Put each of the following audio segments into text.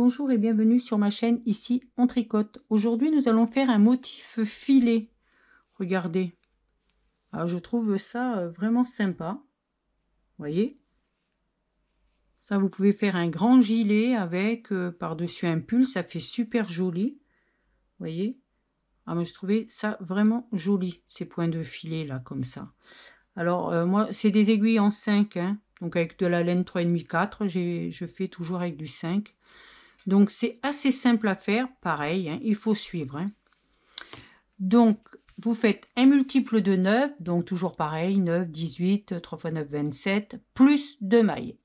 Bonjour et bienvenue sur ma chaîne, ici on tricote. Aujourd'hui nous allons faire un motif filet. Regardez. Alors je trouve ça vraiment sympa. Vous voyez. Ça vous pouvez faire un grand gilet avec par-dessus un pull, ça fait super joli. Vous voyez. Ah, moi je trouvais ça vraiment joli, ces points de filet là comme ça. Alors moi c'est des aiguilles en 5, hein, donc avec de la laine 3,5 4, je fais toujours avec du 5. Donc c'est assez simple à faire, pareil, hein, il faut suivre. Hein. Donc vous faites un multiple de 9, donc toujours pareil, 9, 18, 3 x 9, 27, plus 2 mailles.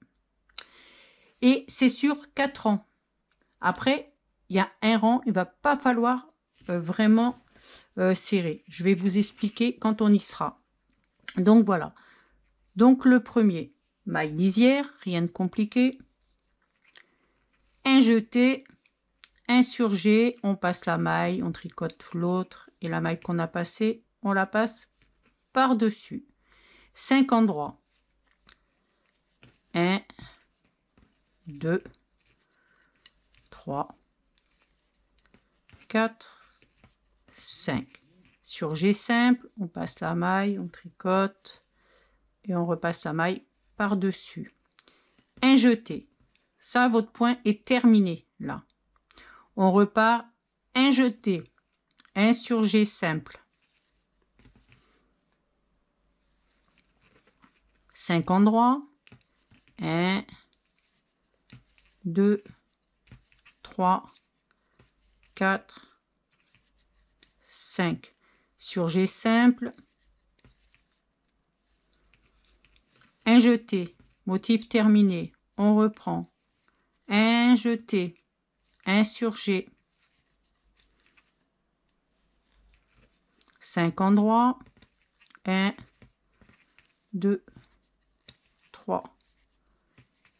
Et c'est sur 4 rangs. Après, il y a un rang, il ne va pas falloir vraiment serrer. Je vais vous expliquer quand on y sera. Donc voilà. Donc le premier, maille lisière, rien de compliqué. Un jeté, insurgé, on passe la maille, on tricote l'autre et la maille qu'on a passée, on la passe par-dessus. 5 endroits. 1, 2, 3, 4, 5. Surgé simple, on passe la maille, on tricote et on repasse la maille par-dessus. Un jeté. Ça, votre point est terminé là. On repart un jeté, un surgé simple. 5 endroits. 1, 2, 3, 4, 5. Surgé simple. Un jeté, motif terminé. On reprend. Un jeté, un surgé. 5 endroits. 1, 2, 3,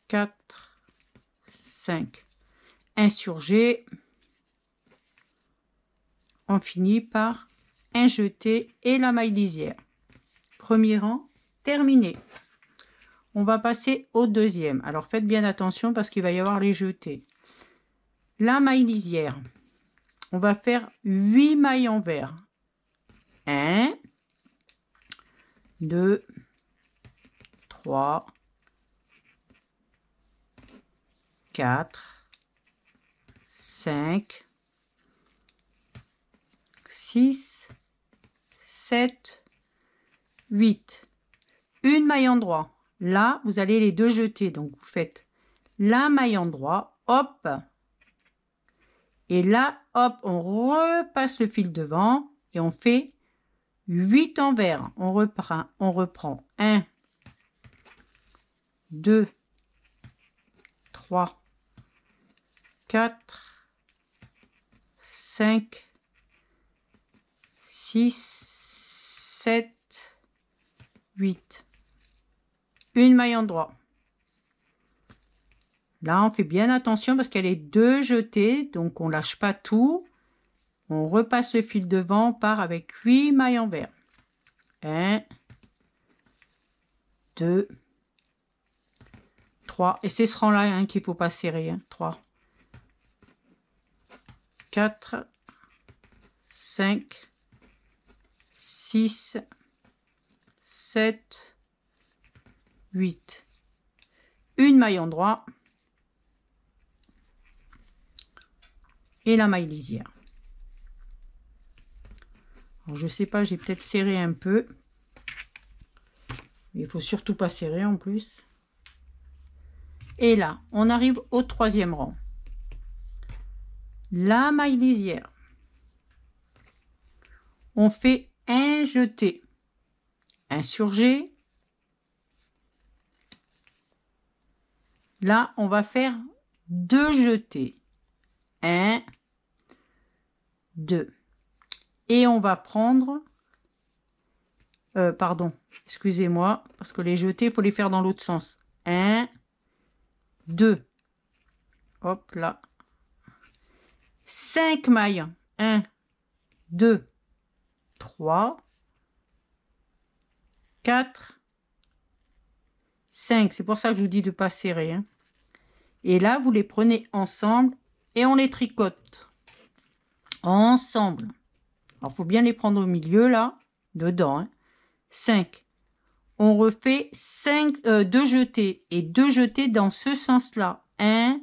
4, 5. Un surgé. On finit par un jeté et la maille lisière. Premier rang terminé. On va passer au deuxième. Alors faites bien attention parce qu'il va y avoir les jetés. La maille lisière. On va faire 8 mailles envers. 1, 2, 3, 4, 5, 6, 7, 8. Une maille endroit. Là, vous allez les deux jeter. Donc, vous faites la maille endroit, hop. Et là, hop, on repasse le fil devant et on fait 8 envers. On reprend 1, 2, 3, 4, 5, 6, 7, 8. Une maille endroit. Là, on fait bien attention parce qu'elle est deux jetées, donc on lâche pas tout. On repasse le fil devant, on part avec 8 mailles envers. 1, 2, 3. Et c'est ce rang-là hein, qu'il ne faut pas serrer. Hein. 3, 4, 5, 6, 7, 8. Une maille endroit. Et la maille lisière. Alors, je sais pas, j'ai peut-être serré un peu. Il faut surtout pas serrer en plus. Et là, on arrive au troisième rang. La maille lisière. On fait un jeté, un surgé. Là, on va faire deux jetés. 1, 2. Et on va prendre... pardon, excusez-moi, parce que les jetés, il faut les faire dans l'autre sens. 1, 2. Hop là. 5 mailles. 1, 2, 3, 4, 5. C'est pour ça que je vous dis de ne pas serrer. Hein. Et là, vous les prenez ensemble et on les tricote ensemble. Alors, il faut bien les prendre au milieu, là, dedans. Hein. 5. On refait 2 jetés et 2 jetés dans ce sens-là. 1,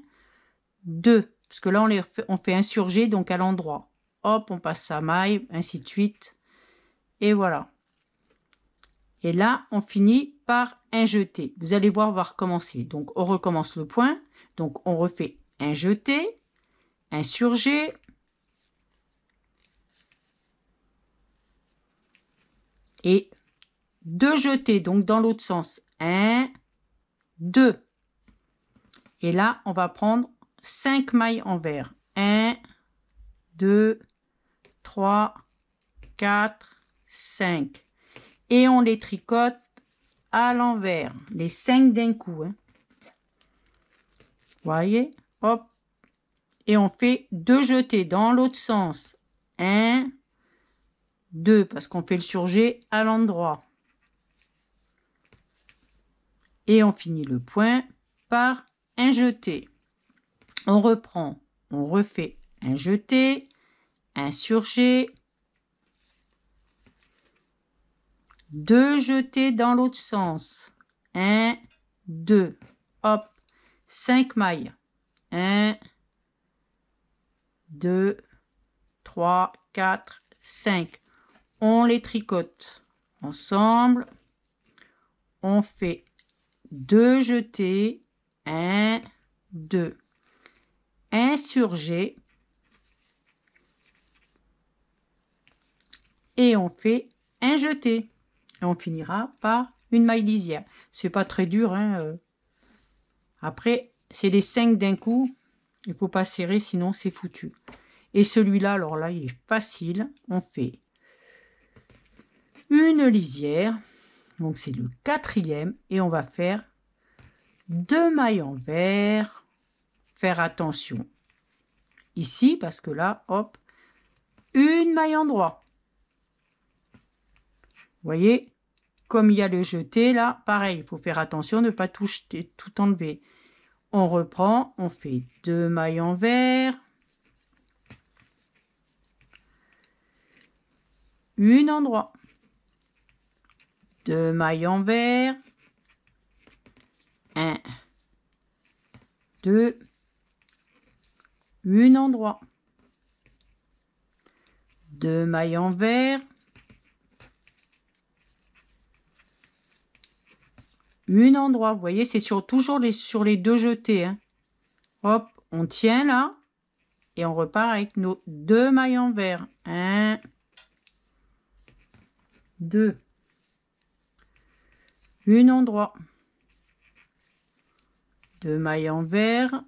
2. Parce que là, on fait insurger, donc à l'endroit. Hop, on passe sa maille, ainsi de suite. Et voilà. Et là, on finit par un jeté. Vous allez voir, on va recommencer. Donc, on recommence le point. Donc, on refait un jeté, insurgé, et 2 jetés, donc dans l'autre sens. 1, 2. Et là, on va prendre 5 mailles envers. 1, 2, 3, 4, 5. Et on les tricote à l'envers. Les 5 d'un coup. Hein. Voyez, hop. Et on fait 2 jetés dans l'autre sens. 1, 2, parce qu'on fait le surjet à l'endroit. Et on finit le point par un jeté. On reprend, on refait un jeté, un surjet, 2 jetés dans l'autre sens. 1, 2, hop, 5 mailles. 1, 2, 3, 4, 5. On les tricote ensemble. On fait 2 jetés, 1, 2. Insurgé. Et on fait un jeté. Et on finira par une maille lisière. C'est pas très dur. Hein. Après, c'est les 5 d'un coup. Il faut pas serrer, sinon c'est foutu. Et celui-là, alors là, il est facile. On fait une lisière. Donc, c'est le 4e. Et on va faire 2 mailles envers. Faire attention. Ici, parce que là, hop, une maille en droit. Vous voyez, comme il y a le jeté, là, pareil, il faut faire attention de ne pas tout jeter, tout enlever. On reprend, on fait 2 mailles envers. Une en droit. 2 mailles envers. 1, 2, une en droit. 2 mailles envers. Une en droit. Vous voyez, c'est toujours sur les 2 jetés. Hein. Hop, on tient là. Et on repart avec nos 2 mailles envers. 1, 2. Une en droit. 2 mailles envers.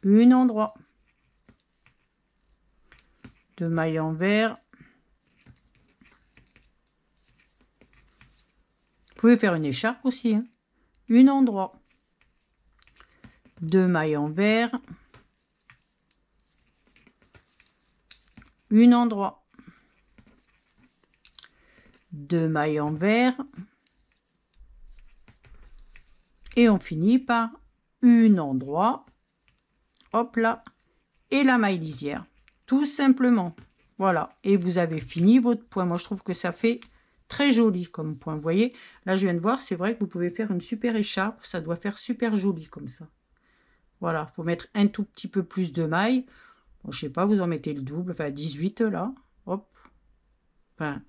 Une en droit. 2 mailles envers. Vous pouvez faire une écharpe aussi. Hein. Une en droit. 2 mailles envers. Une en droit. 2 mailles envers. Et on finit par une en droit. Hop là. Et la maille lisière. Tout simplement. Voilà. Et vous avez fini votre point. Moi, je trouve que ça fait très joli comme point. Vous voyez, là, je viens de voir, c'est vrai que vous pouvez faire une super écharpe. Ça doit faire super joli comme ça. Voilà. Il faut mettre un tout petit peu plus de mailles. Bon, je sais pas, vous en mettez le double. Enfin, 18 là. Hop. Enfin,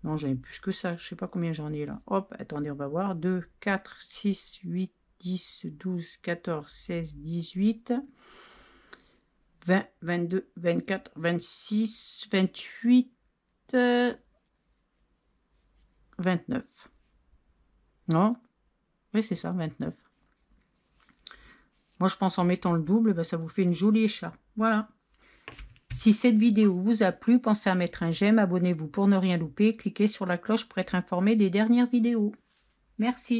non, j'en ai plus que ça. Je sais pas combien j'en ai là. Hop, attendez, on va voir. 2, 4, 6, 8, 10, 12, 14, 16, 18... 20, 22, 24, 26, 28, 29. Non? Oui, c'est ça, 29. Moi, je pense en mettant le double, ben, ça vous fait une jolie écharpe. Voilà. Si cette vidéo vous a plu, pensez à mettre un j'aime, abonnez-vous pour ne rien louper, cliquez sur la cloche pour être informé des dernières vidéos. Merci.